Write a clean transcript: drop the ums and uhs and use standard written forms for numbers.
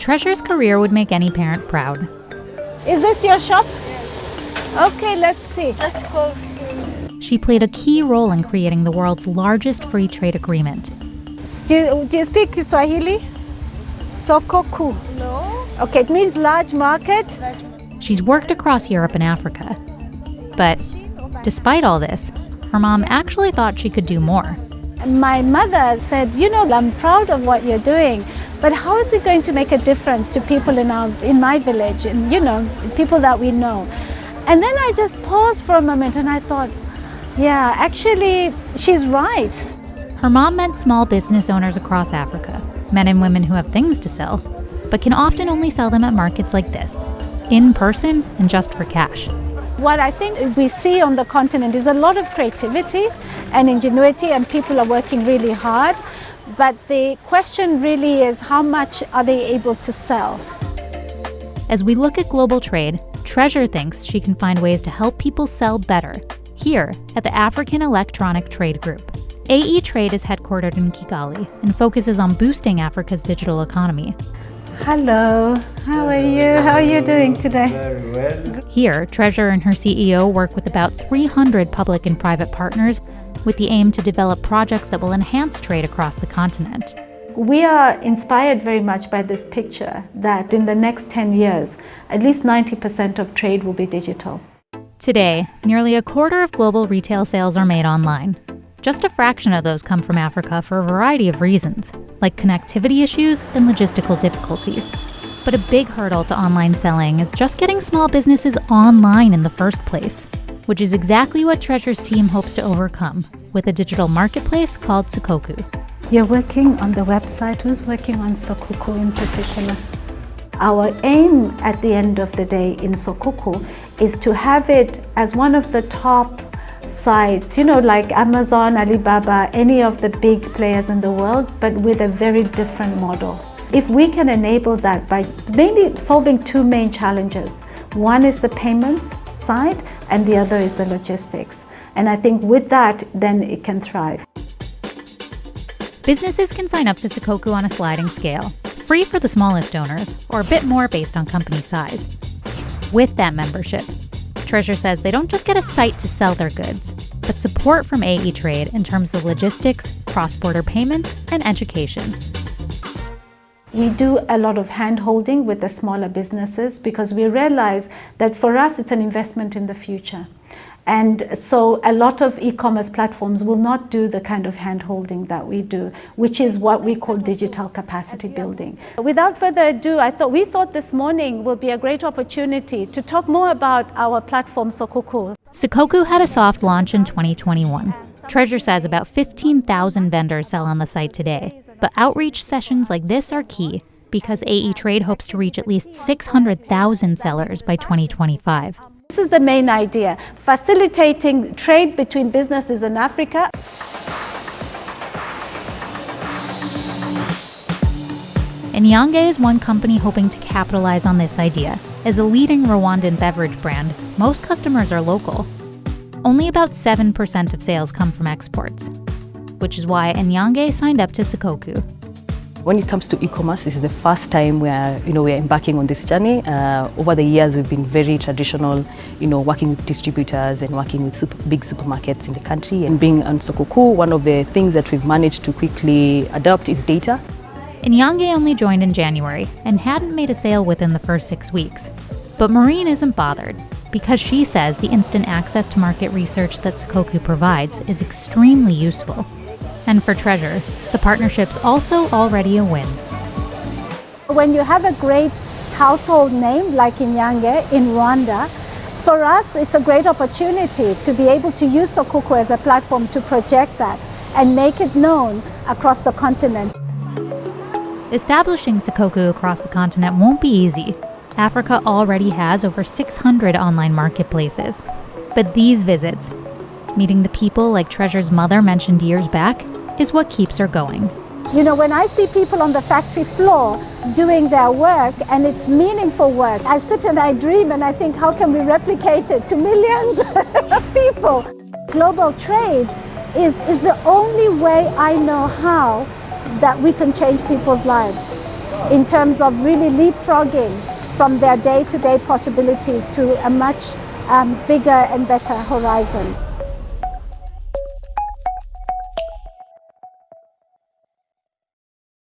Treasure's career would make any parent proud. Is this your shop? Okay, let's see. Let's go. She played a key role in creating the world's largest free trade agreement. Do you speak Swahili? Sokoku. No. Okay, it means large market. She's worked across Europe and Africa. But despite all this, her mom actually thought she could do more. My mother said, I'm proud of what you're doing, but how is it going to make a difference to people in my village and, people that we know? And then I just paused for a moment and I thought, yeah, actually, she's right. Her mom meant small business owners across Africa, men and women who have things to sell, but can often only sell them at markets like this, in person and just for cash. What I think we see on the continent is a lot of creativity and ingenuity, and people are working really hard. But the question really is, how much are they able to sell? As we look at global trade, Treasure thinks she can find ways to help people sell better here at the African Electronic Trade Group. AETrade is headquartered in Kigali and focuses on boosting Africa's digital economy. Hello, how are you? How are you doing today? Very well. Here, Treasure and her CEO work with about 300 public and private partners with the aim to develop projects that will enhance trade across the continent. We are inspired very much by this picture that in the next 10 years, at least 90% of trade will be digital. Today, nearly a quarter of global retail sales are made online. Just a fraction of those come from Africa for a variety of reasons, like connectivity issues and logistical difficulties. But a big hurdle to online selling is just getting small businesses online in the first place, which is exactly what Treasure's team hopes to overcome with a digital marketplace called Sokoku. You're working on the website. Who's working on Sokoku in particular? Our aim at the end of the day in Sokoku is to have it as one of the top sites, like Amazon, Alibaba, any of the big players in the world, but with a very different model. If we can enable that by mainly solving two main challenges. One is the payments side and the other is the logistics. And I think with that, then it can thrive. Businesses can sign up to Sokoku on a sliding scale, free for the smallest owners, or a bit more based on company size. With that membership, Treasure says they don't just get a site to sell their goods, but support from AETrade in terms of logistics, cross-border payments, and education. We do a lot of hand-holding with the smaller businesses because we realize that for us it's an investment in the future. And so a lot of e-commerce platforms will not do the kind of hand-holding that we do, which is what we call digital capacity building. Without further ado, we thought this morning will be a great opportunity to talk more about our platform Sokoku. Sokoku had a soft launch in 2021. Treasure says about 15,000 vendors sell on the site today. But outreach sessions like this are key because AETrade hopes to reach at least 600,000 sellers by 2025. This is the main idea, facilitating trade between businesses in Africa. Nyange is one company hoping to capitalize on this idea. As a leading Rwandan beverage brand, most customers are local. Only about 7% of sales come from exports, which is why Nyange signed up to Sokoku. When it comes to e-commerce, this is the first time we're embarking on this journey. Over the years, we've been very traditional, working with distributors and working with big supermarkets in the country. And being on Sokoku, one of the things that we've managed to quickly adopt is data. Nyange only joined in January and hadn't made a sale within the first 6 weeks. But Maureen isn't bothered because she says the instant access to market research that Sokoku provides is extremely useful. And for Treasure, the partnership's also already a win. When you have a great household name like Nyange in Rwanda, for us it's a great opportunity to be able to use Sokoku as a platform to project that and make it known across the continent. Establishing Sokoku across the continent won't be easy. Africa already has over 600 online marketplaces. But these visits, meeting the people like Treasure's mother mentioned years back, is what keeps her going. When I see people on the factory floor doing their work and it's meaningful work, I sit and I dream and I think, how can we replicate it to millions of people? Global trade is the only way I know how that we can change people's lives. in terms of really leapfrogging from their day-to-day possibilities to a much bigger and better horizon.